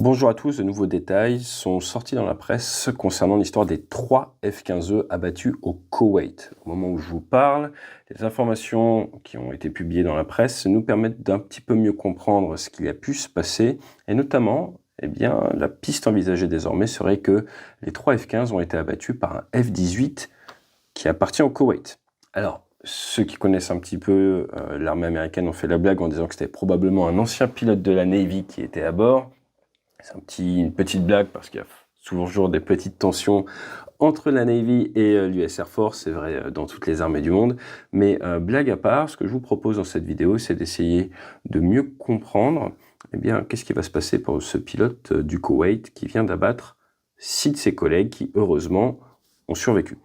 Bonjour à tous, de nouveaux détails sont sortis dans la presse concernant l'histoire des 3 F-15E abattus au Koweït. Au moment où je vous parle, les informations qui ont été publiées dans la presse nous permettent d'un petit peu mieux comprendre ce qu'il a pu se passer, et notamment, la piste envisagée désormais serait que les 3 F-15 ont été abattus par un F-18 qui appartient au Koweït. Alors, ceux qui connaissent un petit peu l'armée américaine ont fait la blague en disant que c'était probablement un ancien pilote de la Navy qui était à bord. C'est une petite blague parce qu'il y a toujours des petites tensions entre la Navy et l'US Air Force, c'est vrai dans toutes les armées du monde. Mais blague à part, ce que je vous propose dans cette vidéo, c'est d'essayer de mieux comprendre qu'est-ce qui va se passer pour ce pilote du Koweït qui vient d'abattre 6 de ses collègues qui, heureusement, ont survécu.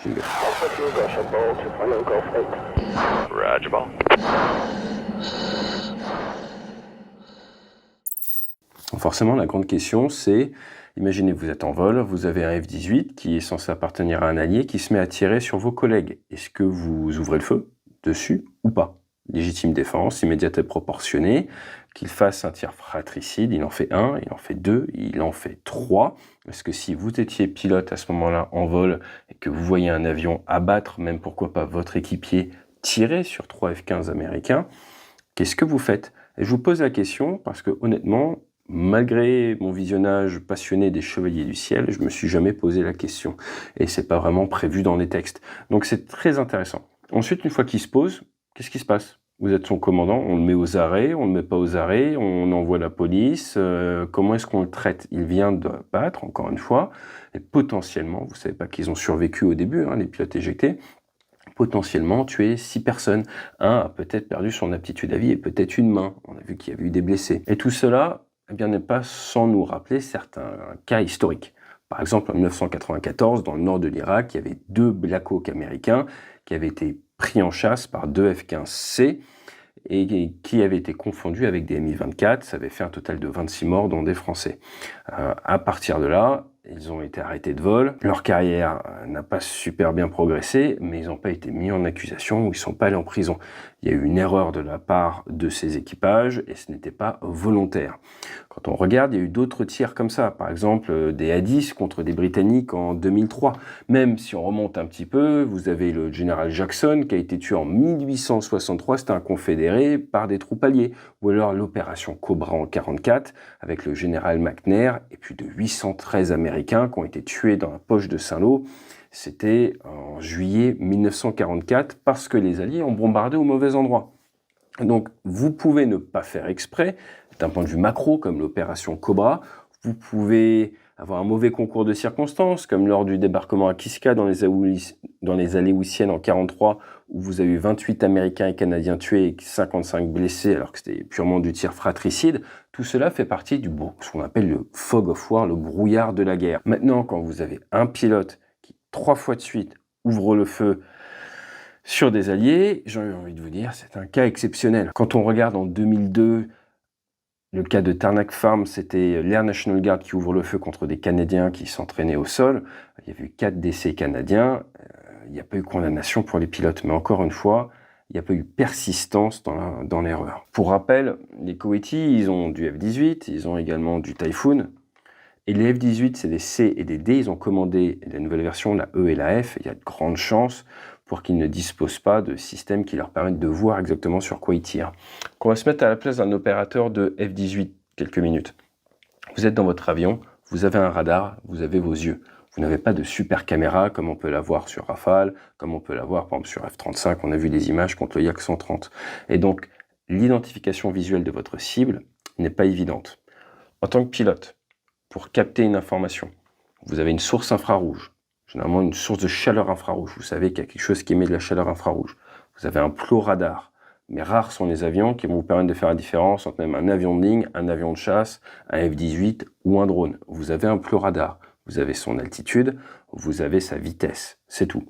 Jingle. Roger, ball. Forcément, la grande question, c'est, imaginez vous êtes en vol, vous avez un F-18 qui est censé appartenir à un allié qui se met à tirer sur vos collègues. Est-ce que vous ouvrez le feu dessus ou pas? Légitime défense, immédiate et proportionnée, qu'il fasse un tir fratricide, il en fait 1, il en fait 2, il en fait 3. Est-ce que si vous étiez pilote à ce moment-là en vol et que vous voyez un avion abattre, même pourquoi pas votre équipier, tirer sur 3 F-15 américains, qu'est-ce que vous faites? Et je vous pose la question parce que honnêtement, malgré mon visionnage passionné des Chevaliers du Ciel, je me suis jamais posé la question. Et c'est pas vraiment prévu dans les textes. Donc c'est très intéressant. Ensuite, une fois qu'il se pose, qu'est-ce qui se passe? Vous êtes son commandant, on le met aux arrêts, on le met pas aux arrêts, on envoie la police, comment est-ce qu'on le traite? Il vient de battre, encore une fois, et potentiellement, vous savez pas qu'ils ont survécu au début, les pilotes éjectés, potentiellement tuer 6 personnes. Un a peut-être perdu son aptitude à vie et peut-être une main. On a vu qu'il y avait eu des blessés. Et tout cela n'est pas sans nous rappeler certains cas historiques. Par exemple, en 1994, dans le nord de l'Irak, il y avait 2 Black Hawk américains qui avaient été pris en chasse par 2 F-15C et qui avaient été confondus avec des Mi-24. Ça avait fait un total de 26 morts, dont des Français. À partir de là, ils ont été arrêtés de vol. Leur carrière n'a pas super bien progressé, mais ils n'ont pas été mis en accusation ou ils ne sont pas allés en prison. Il y a eu une erreur de la part de ces équipages et ce n'était pas volontaire. Quand on regarde, il y a eu d'autres tirs comme ça. Par exemple, des A-10 contre des Britanniques en 2003. Même si on remonte un petit peu, vous avez le général Jackson qui a été tué en 1863, c'était un confédéré, par des troupes alliées. Ou alors l'opération Cobra en 1944 avec le général McNair et plus de 813 Américains qui ont été tués dans la poche de Saint-Lô. C'était en juillet 1944 parce que les Alliés ont bombardé au mauvais endroit. Donc vous pouvez ne pas faire exprès, d'un point de vue macro, comme l'opération Cobra, vous pouvez avoir un mauvais concours de circonstances, comme lors du débarquement à Kiska dans les Aléoutiennes en 1943, où vous avez eu 28 Américains et Canadiens tués et 55 blessés, alors que c'était purement du tir fratricide. Tout cela fait partie du ce qu'on appelle le fog of war, le brouillard de la guerre. Maintenant, quand vous avez un pilote qui, 3 fois de suite, ouvre le feu sur des alliés, j'ai envie de vous dire, c'est un cas exceptionnel. Quand on regarde en 2002, le cas de Tarnac Farm, c'était l'Air National Guard qui ouvre le feu contre des Canadiens qui s'entraînaient au sol. Il y a eu 4 décès canadiens. Il n'y a pas eu condamnation pour les pilotes. Mais encore une fois, il n'y a pas eu persistance dans l'erreur. Pour rappel, les Koweïtis, ils ont du F-18, ils ont également du Typhoon. Et les F-18, c'est des C et des D. Ils ont commandé la nouvelle version, la E et la F. Il y a de grandes chances pour qu'ils ne disposent pas de systèmes qui leur permettent de voir exactement sur quoi ils tirent. On va se mettre à la place d'un opérateur de F-18 quelques minutes. Vous êtes dans votre avion, vous avez un radar, vous avez vos yeux. Vous n'avez pas de super caméra comme on peut l'avoir sur Rafale, comme on peut l'avoir par exemple sur F-35. On a vu des images contre le Yak 130. Et donc, l'identification visuelle de votre cible n'est pas évidente. En tant que pilote, pour capter une information, vous avez une source infrarouge, généralement une source de chaleur infrarouge. Vous savez qu'il y a quelque chose qui émet de la chaleur infrarouge. Vous avez un plot radar, mais rares sont les avions qui vont vous permettre de faire la différence entre même un avion de ligne, un avion de chasse, un F-18 ou un drone. Vous avez un plot radar, vous avez son altitude, vous avez sa vitesse, c'est tout.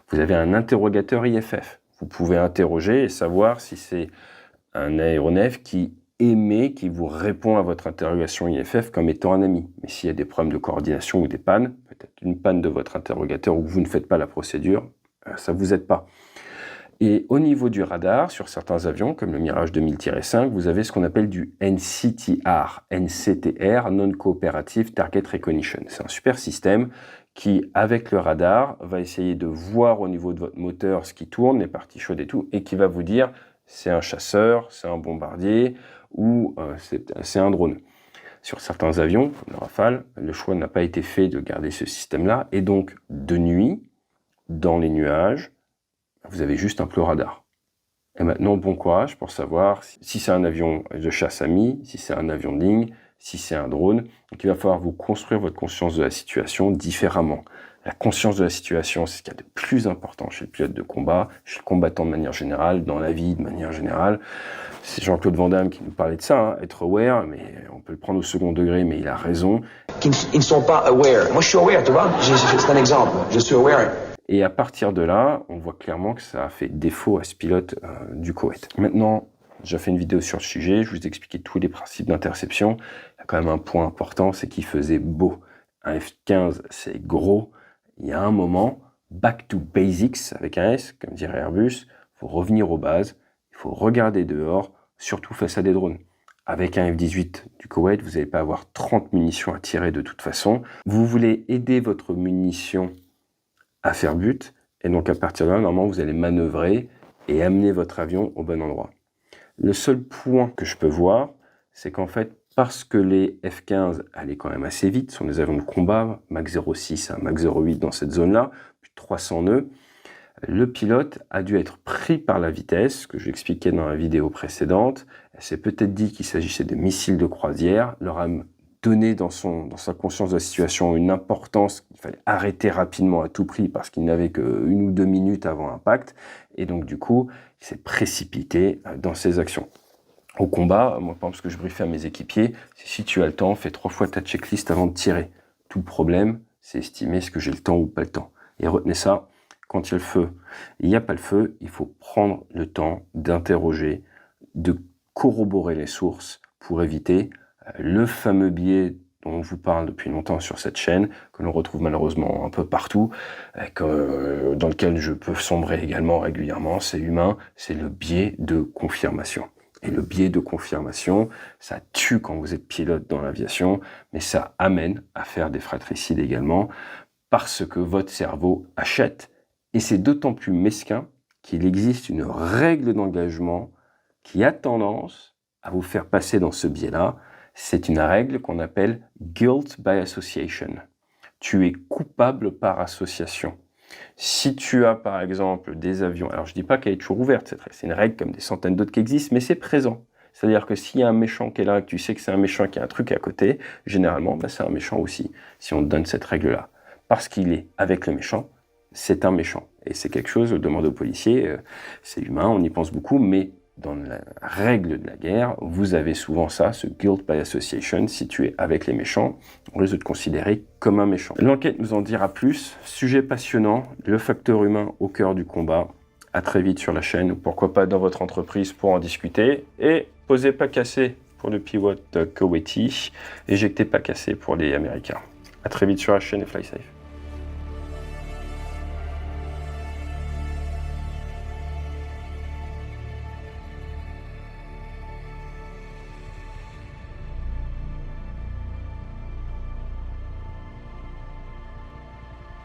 Vous avez un interrogateur IFF. Vous pouvez interroger et savoir si c'est un aéronef qui émet, qui vous répond à votre interrogation IFF comme étant un ami. Mais s'il y a des problèmes de coordination ou des pannes, peut-être une panne de votre interrogateur ou que vous ne faites pas la procédure, ça ne vous aide pas. Et au niveau du radar, sur certains avions, comme le Mirage 2000-5, vous avez ce qu'on appelle du NCTR, Non-Cooperative Target Recognition. C'est un super système qui, avec le radar, va essayer de voir au niveau de votre moteur ce qui tourne, les parties chaudes et tout, et qui va vous dire c'est un chasseur, c'est un bombardier ou c'est un drone. Sur certains avions, comme le Rafale, le choix n'a pas été fait de garder ce système-là, et donc de nuit, dans les nuages, vous avez juste un peu radar. Et maintenant, bon courage pour savoir si c'est un avion de chasse ami, si c'est un avion de ligne, si c'est un drone. Donc il va falloir vous construire votre conscience de la situation différemment. La conscience de la situation, c'est ce qu'il y a de plus important chez le pilote de combat, chez le combattant de manière générale, dans la vie de manière générale. C'est Jean-Claude Van Damme qui nous parlait de ça, hein, être aware, mais on peut le prendre au second degré, mais il a raison. Ils ne sont pas aware. Moi, je suis aware, tu vois. C'est un exemple. Je suis aware. Et à partir de là, on voit clairement que ça a fait défaut à ce pilote du Koweït. Maintenant, j'ai fait une vidéo sur le sujet, je vous ai expliqué tous les principes d'interception. Il y a quand même un point important, c'est qu'il faisait beau. Un F-15, c'est gros. Il y a un moment, back to basics, avec un S, comme dirait Airbus, il faut revenir aux bases, il faut regarder dehors, surtout face à des drones. Avec un F-18 du Koweït, vous n'allez pas avoir 30 munitions à tirer de toute façon. Vous voulez aider votre munition à faire but, et donc à partir de là, normalement, vous allez manœuvrer et amener votre avion au bon endroit. Le seul point que je peux voir, c'est qu'en fait, parce que les F-15 allaient quand même assez vite, sont des avions de combat, Mach 0,6 à Mach 0,8 dans cette zone-là, plus de 300 nœuds, le pilote a dû être pris par la vitesse, que j'expliquais dans la vidéo précédente. Elle s'est peut-être dit qu'il s'agissait de missiles de croisière, leur a donné dans sa conscience de la situation une importance qu'il fallait arrêter rapidement à tout prix parce qu'il n'avait qu'une ou 2 minutes avant impact, et donc du coup, il s'est précipité dans ses actions. Au combat, moi par exemple, ce que je briefais à mes équipiers, c'est si tu as le temps, fais 3 fois ta checklist avant de tirer. Tout le problème, c'est estimer est-ce que j'ai le temps ou pas le temps. Et retenez ça, quand il y a le feu, il n'y a pas le feu, il faut prendre le temps d'interroger, de corroborer les sources pour éviter le fameux biais dont on vous parle depuis longtemps sur cette chaîne, que l'on retrouve malheureusement un peu partout, dans lequel je peux sombrer également régulièrement, c'est humain, c'est le biais de confirmation. Et le biais de confirmation, ça tue quand vous êtes pilote dans l'aviation, mais ça amène à faire des fratricides également, parce que votre cerveau achète, et c'est d'autant plus mesquin qu'il existe une règle d'engagement qui a tendance à vous faire passer dans ce biais-là. C'est une règle qu'on appelle guilt by association. Tu es coupable par association. Si tu as par exemple des avions, alors je ne dis pas qu'elle est toujours ouverte, c'est une règle comme des centaines d'autres qui existent, mais c'est présent. C'est-à-dire que s'il y a un méchant qui est là, que tu sais que c'est un méchant qui a un truc à côté, généralement c'est un méchant aussi, si on te donne cette règle-là. Parce qu'il est avec le méchant, c'est un méchant. Et c'est quelque chose, demande aux policiers, c'est humain, on y pense beaucoup, mais dans la règle de la guerre, vous avez souvent ça, ce guilt by association. Si tu es avec les méchants, on risque de te considérer comme un méchant. L'enquête nous en dira plus. Sujet passionnant, le facteur humain au cœur du combat. À très vite sur la chaîne, ou pourquoi pas dans votre entreprise pour en discuter. Et posez pas cassé pour le pilote koweïti, éjectez pas cassé pour les Américains. À très vite sur la chaîne et fly safe.